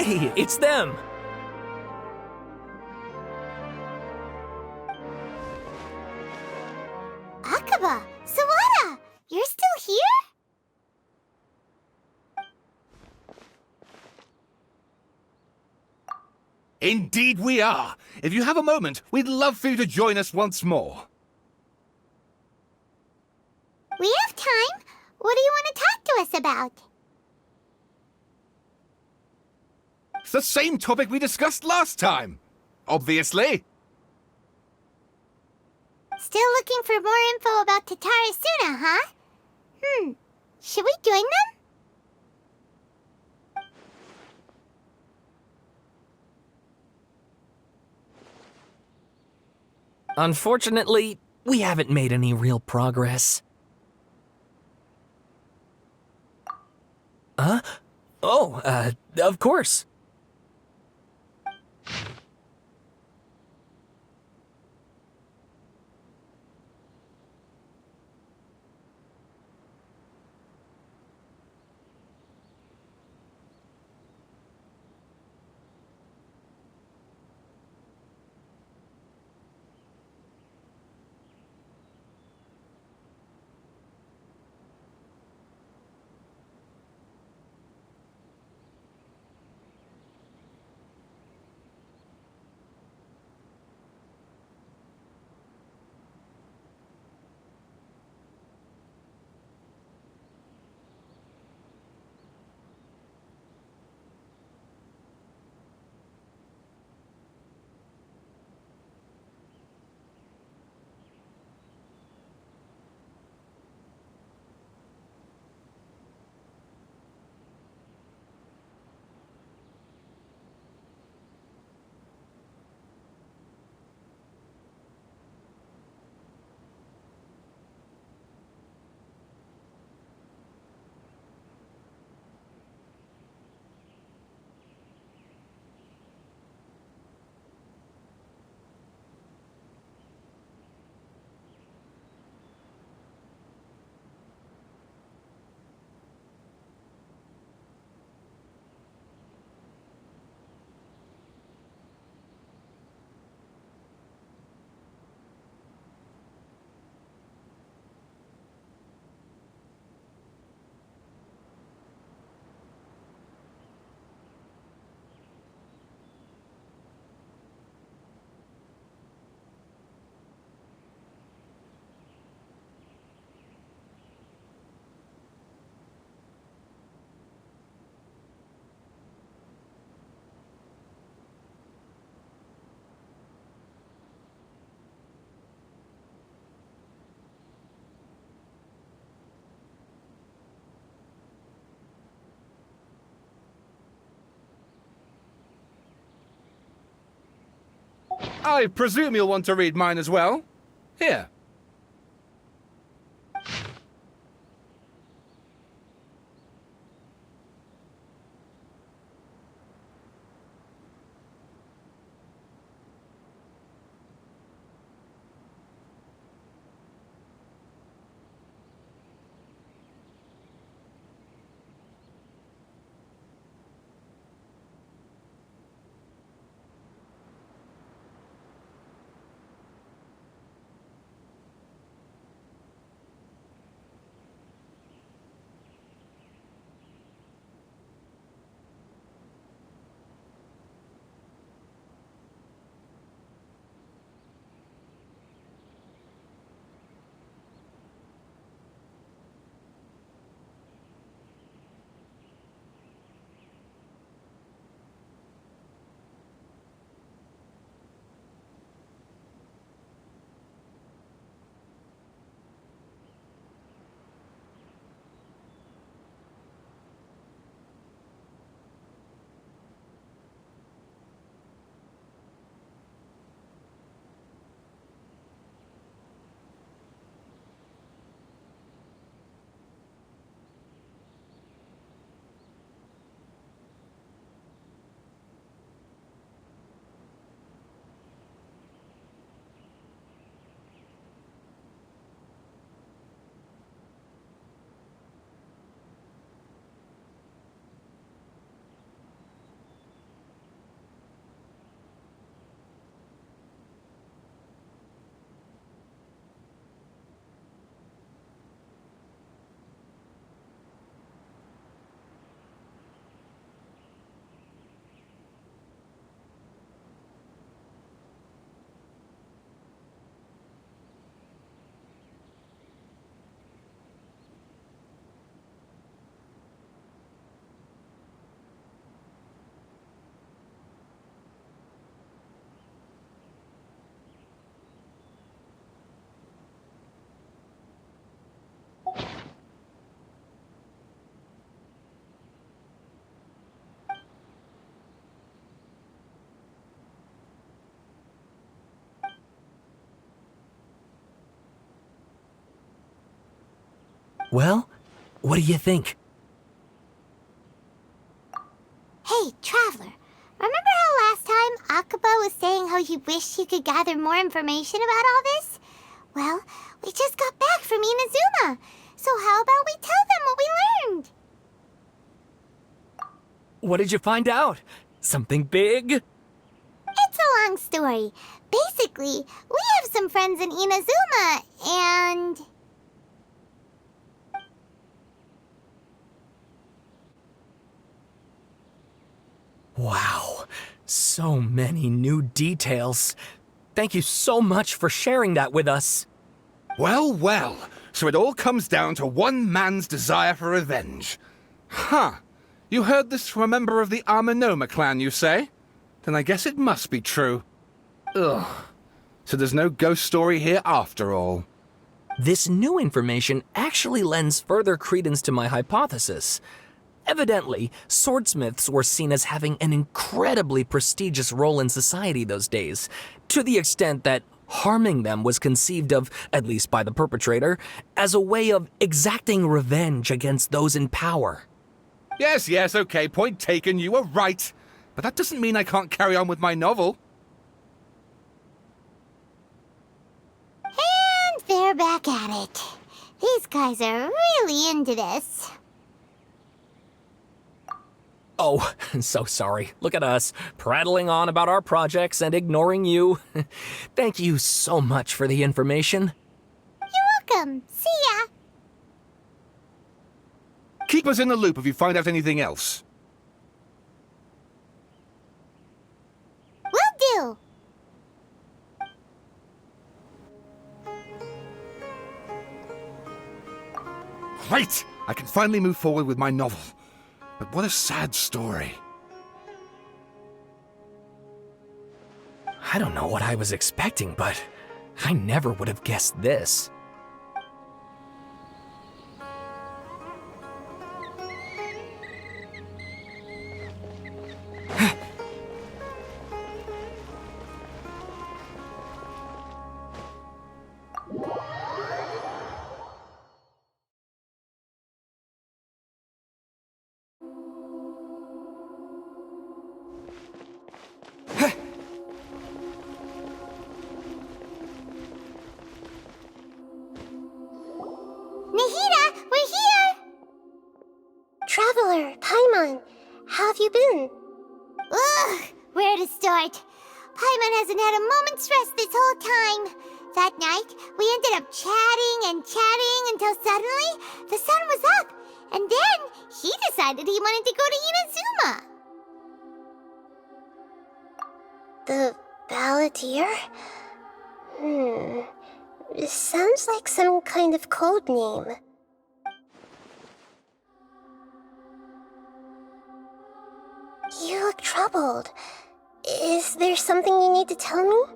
Hey, it's them! Akaba, Sawada, you're still here? Indeed we are. If you have a moment, we'd love for you to join us once more. We have time. What do you want to talk to us about? It's the same topic we discussed last time. Obviously. Still looking for more info about Tatarasuna, huh? Should we join them? Unfortunately, we haven't made any real progress. Huh? Oh, of course. I presume you'll want to read mine as well. Here. Well, what do you think? Hey, Traveler. Remember how last time Akaba was saying how he wished he could gather more information about all this? Well, we just got back from Inazuma. So how about we tell them what we learned? What did you find out? Something big? It's a long story. Basically, we have some friends in Inazuma, and... Wow, so many new details. Thank you so much for sharing that with us. Well, well, so it all comes down to one man's desire for revenge. Huh. You heard this from a member of the Amanoma clan, you say? Then I guess it must be true. Ugh. So there's no ghost story here after all. This new information actually lends further credence to my hypothesis. Evidently, swordsmiths were seen as having an incredibly prestigious role in society those days, to the extent that harming them was conceived of, at least by the perpetrator, as a way of exacting revenge against those in power. Yes, okay, point taken, you were right. But that doesn't mean I can't carry on with my novel. And they're back at it. These guys are really into this. Oh, so sorry. Look at us, prattling on about our projects and ignoring you. Thank you so much for the information. You're welcome. See ya. Keep us in the loop if you find out anything else. Will do. Great! I can finally move forward with my novel. But what a sad story. I don't know what I was expecting, but I never would have guessed this. Nahida, we're here! Traveler, Paimon, how have you been? Ugh, where to start? Paimon hasn't had a moment's rest this whole time. That night, we ended up chatting and chatting until suddenly the sun was up. And then he decided he wanted to go to Inazuma. The Balladeer? It sounds like some kind of code name. You look troubled. Is there something you need to tell me?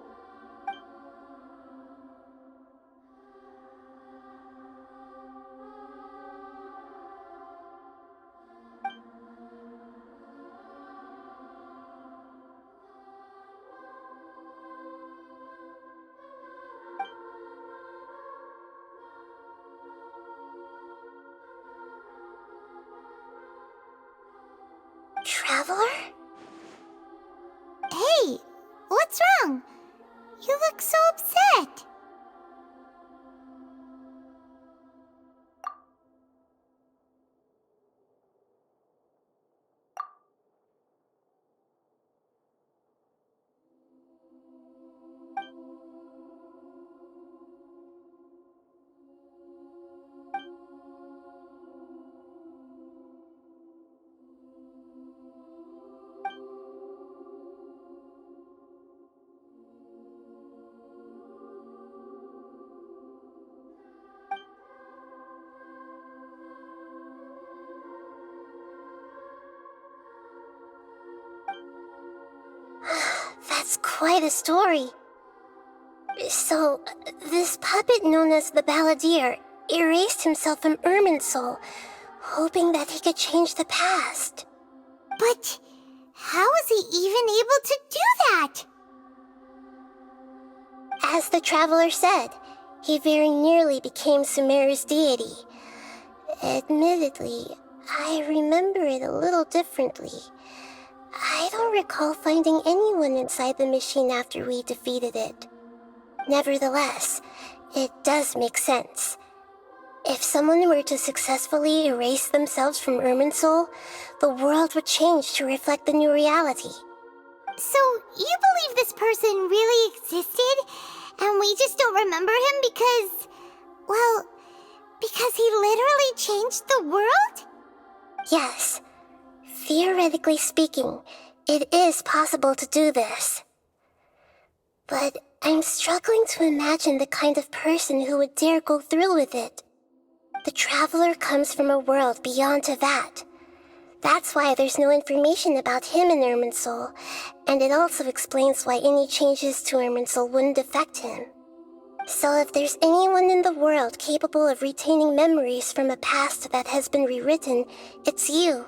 Traveler? Hey, what's wrong? You look so upset. That's quite a story. So, this puppet known as the Balladeer erased himself from Irminsul, hoping that he could change the past. But how was he even able to do that? As the Traveler said, he very nearly became Sumeru's deity. Admittedly, I remember it a little differently. I don't recall finding anyone inside the machine after we defeated it. Nevertheless, it does make sense. If someone were to successfully erase themselves from Irminsul, the world would change to reflect the new reality. So, you believe this person really existed, and we just don't remember him because... well, because he literally changed the world? Yes. Theoretically speaking, it is possible to do this. But I'm struggling to imagine the kind of person who would dare go through with it. The Traveler comes from a world beyond Teyvat. That's why there's no information about him in Irminsul, and it also explains why any changes to Irminsul wouldn't affect him. So if there's anyone in the world capable of retaining memories from a past that has been rewritten, it's you.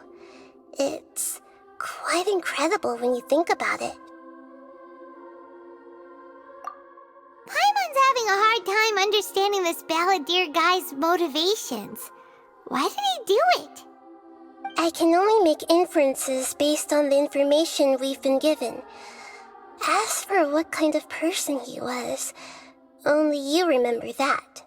It's quite incredible when you think about it. Paimon's having a hard time understanding this balladeer guy's motivations. Why did he do it? I can only make inferences based on the information we've been given. As for what kind of person he was, only you remember that.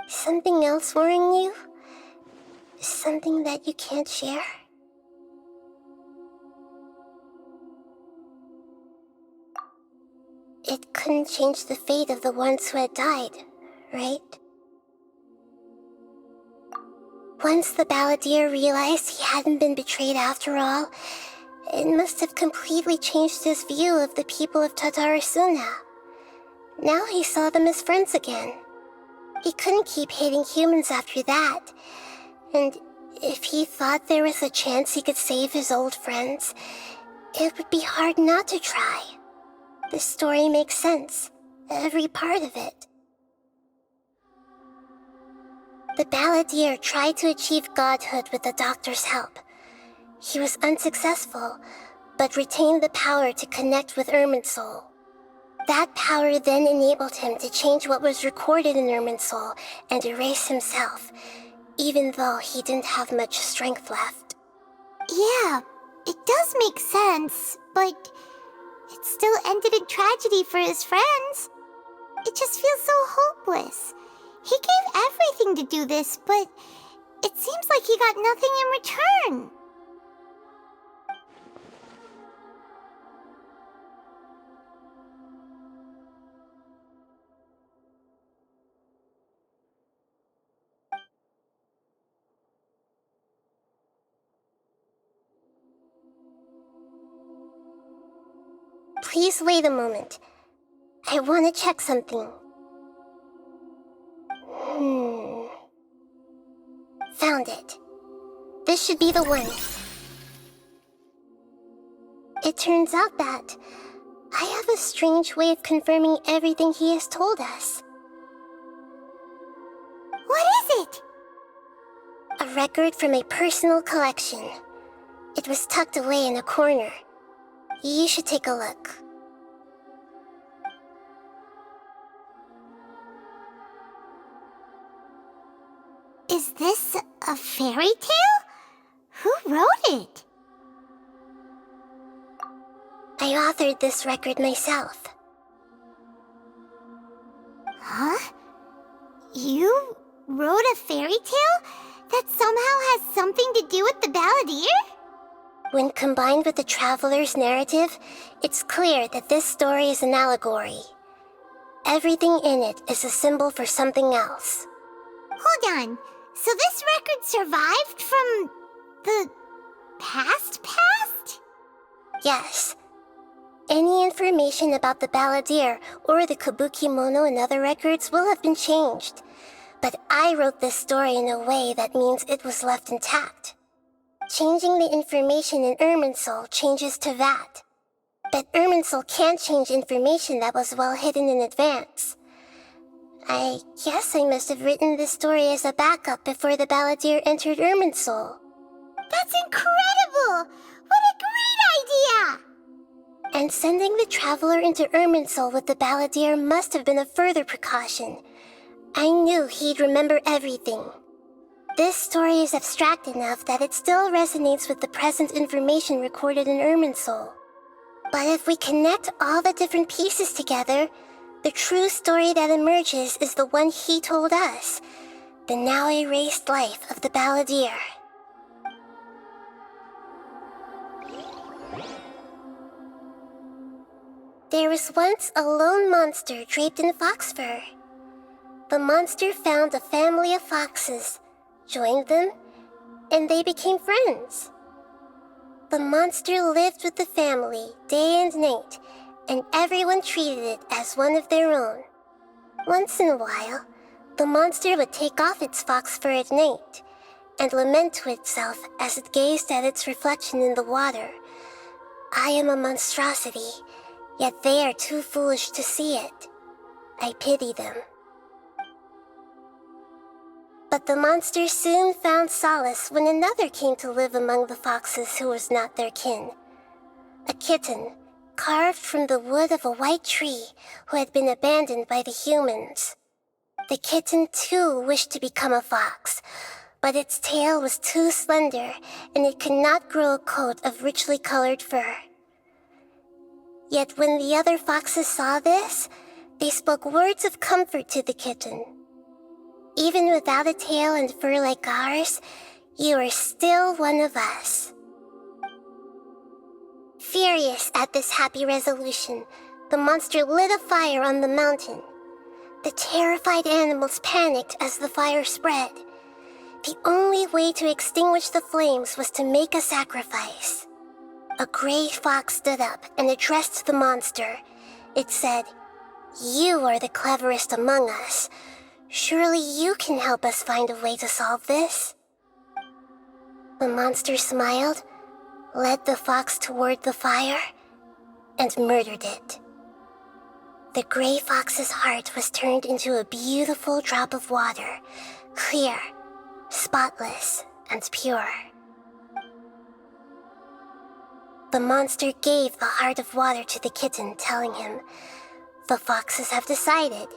Something else worrying you? Something that you can't share? It couldn't change the fate of the ones who had died, right? Once the balladeer realized he hadn't been betrayed after all, it must have completely changed his view of the people of Tatarasuna. Now he saw them as friends again. He couldn't keep hating humans after that. And if he thought there was a chance he could save his old friends, it would be hard not to try. The story makes sense, every part of it. The balladeer tried to achieve godhood with the doctor's help. He was unsuccessful, but retained the power to connect with Irminsul. That power then enabled him to change what was recorded in Irminsul and erase himself, even though he didn't have much strength left. Yeah, it does make sense, but it still ended in tragedy for his friends. It just feels so hopeless. He gave everything to do this, but it seems like he got nothing in return. Please wait a moment. I want to check something. Found it. This should be the one. It turns out that I have a strange way of confirming everything he has told us. What is it? A record from a personal collection. It was tucked away in a corner. You should take a look. Is this a fairy tale? Who wrote it? I authored this record myself. Huh? You wrote a fairy tale that somehow has something to do with the balladeer? When combined with the traveler's narrative, it's clear that this story is an allegory. Everything in it is a symbol for something else. Hold on. So this record survived from the past? Yes. Any information about the balladeer or the kabuki mono in other records will have been changed. But I wrote this story in a way that means it was left intact. Changing the information in Irminsul changes to that. But Irminsul can't change information that was well hidden in advance. I guess I must have written this story as a backup before the balladeer entered Irminsul. That's incredible! What a great idea! And sending the traveler into Irminsul with the balladeer must have been a further precaution. I knew he'd remember everything. This story is abstract enough that it still resonates with the present information recorded in Irminsul. But if we connect all the different pieces together, the true story that emerges is the one he told us, the now erased life of the balladeer. There was once a lone monster draped in fox fur. The monster found a family of foxes, joined them, and they became friends. The monster lived with the family day and night, and everyone treated it as one of their own. Once in a while, the monster would take off its fox fur at night and lament to itself as it gazed at its reflection in the water. I am a monstrosity, yet they are too foolish to see it. I pity them. But the monster soon found solace when another came to live among the foxes who was not their kin. A kitten, carved from the wood of a white tree who had been abandoned by the humans. The kitten too wished to become a fox, but its tail was too slender and it could not grow a coat of richly colored fur. Yet when the other foxes saw this, they spoke words of comfort to the kitten. Even without a tail and fur like ours, you are still one of us. Furious at this happy resolution, the monster lit a fire on the mountain. The terrified animals panicked as the fire spread. The only way to extinguish the flames was to make a sacrifice. A gray fox stood up and addressed the monster. It said, "You are the cleverest among us. Surely you can help us find a way to solve this." The monster smiled, led the fox toward the fire, and murdered it. The gray fox's heart was turned into a beautiful drop of water, clear, spotless, and pure. The monster gave the heart of water to the kitten, telling him, "The foxes have decided.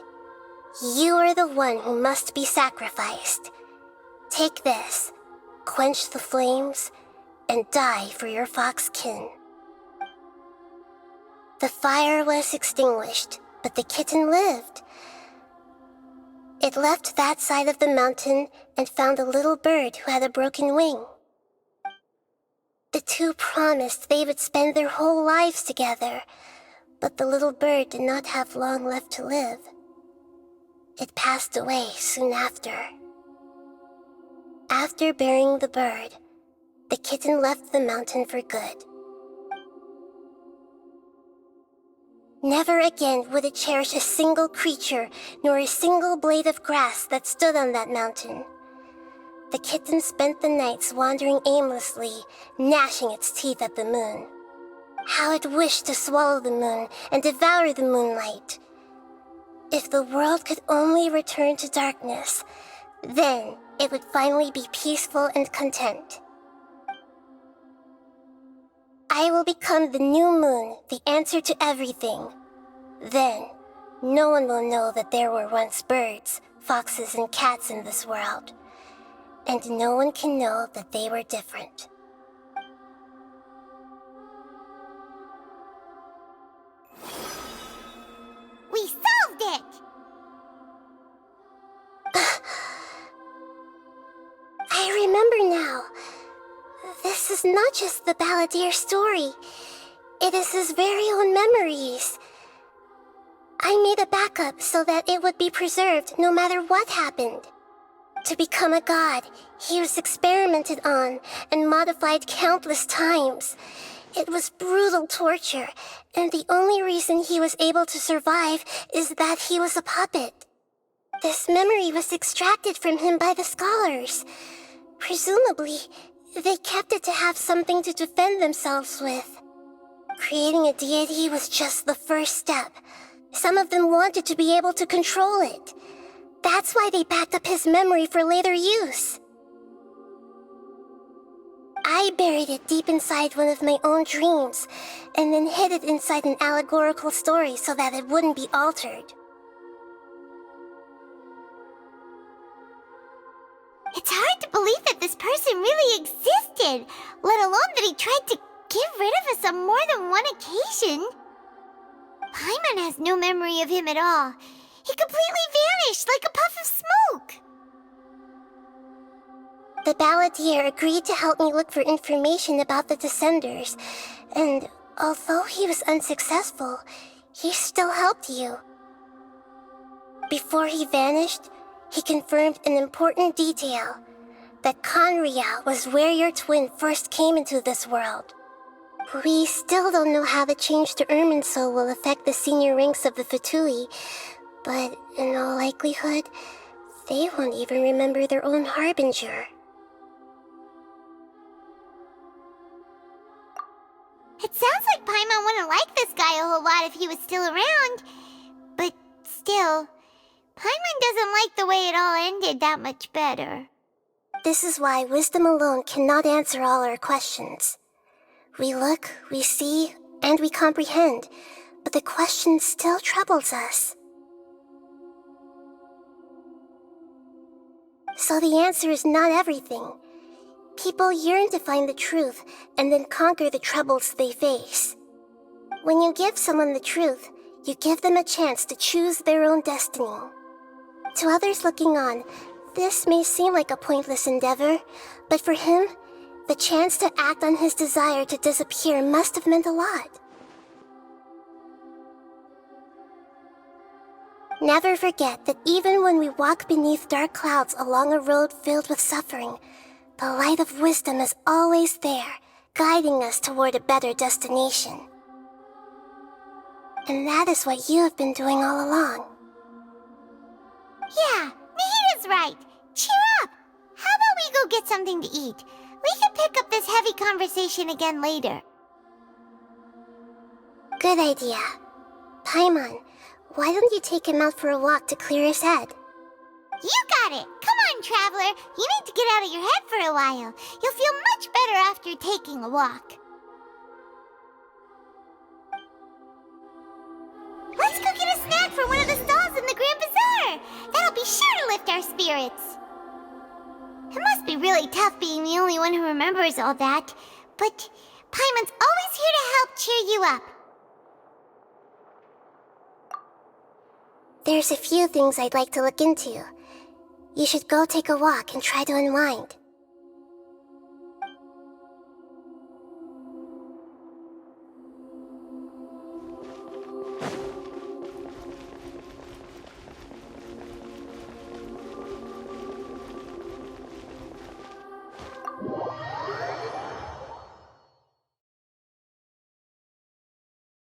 You are the one who must be sacrificed. Take this, quench the flames, and die for your fox kin." The fire was extinguished, but the kitten lived. It left that side of the mountain and found a little bird who had a broken wing. The two promised they would spend their whole lives together, but the little bird did not have long left to live. It passed away soon after. After burying the bird, the kitten left the mountain for good. Never again would it cherish a single creature nor a single blade of grass that stood on that mountain. The kitten spent the nights wandering aimlessly, gnashing its teeth at the moon. How it wished to swallow the moon and devour the moonlight. If the world could only return to darkness, then it would finally be peaceful and content. I will become the new moon, the answer to everything. Then, no one will know that there were once birds, foxes, and cats in this world. And no one can know that they were different. We solved it! I remember now. this is not just the Balladeer story. It is his very own memories. I made a backup so that it would be preserved no matter what happened. To become a god, he was experimented on and modified countless times. It was brutal torture, and the only reason he was able to survive is that he was a puppet. This memory was extracted from him by the scholars. Presumably, they kept it to have something to defend themselves with. Creating a deity was just the first step. Some of them wanted to be able to control it. That's why they backed up his memory for later use. I buried it deep inside one of my own dreams, and then hid it inside an allegorical story so that it wouldn't be altered. It's hard to believe that this person really existed, let alone that he tried to get rid of us on more than one occasion. Paimon has no memory of him at all. He completely vanished like a puff of smoke. The Balladeer agreed to help me look for information about the Descenders, and although he was unsuccessful, he still helped you. Before he vanished, he confirmed an important detail, that Conria was where your twin first came into this world. We still don't know how the change to Irminsul will affect the senior ranks of the Fatui, but in all likelihood, they won't even remember their own Harbinger. It sounds like Paimon wouldn't like this guy a whole lot if he was still around. But still, Paimon doesn't like the way it all ended that much better. This is why wisdom alone cannot answer all our questions. We look, we see, and we comprehend, but the question still troubles us. So the answer is not everything. People yearn to find the truth and then conquer the troubles they face. When you give someone the truth, you give them a chance to choose their own destiny. To others looking on, this may seem like a pointless endeavor, but for him, the chance to act on his desire to disappear must have meant a lot. Never forget that even when we walk beneath dark clouds along a road filled with suffering, the light of wisdom is always there, guiding us toward a better destination. And that is what you have been doing all along. Yeah, Nahida's right. Cheer up! How about we go get something to eat? We can pick up this heavy conversation again later. Good idea. Paimon, why don't you take him out for a walk to clear his head? You got it! Come on, Traveler! You need to get out of your head for a while. You'll feel much better after taking a walk. Let's go get a snack from one of the stalls in the Grand Bazaar! That'll be sure to lift our spirits. It must be really tough being the only one who remembers all that, but Paimon's always here to help cheer you up. There's a few things I'd like to look into. You should go take a walk and try to unwind.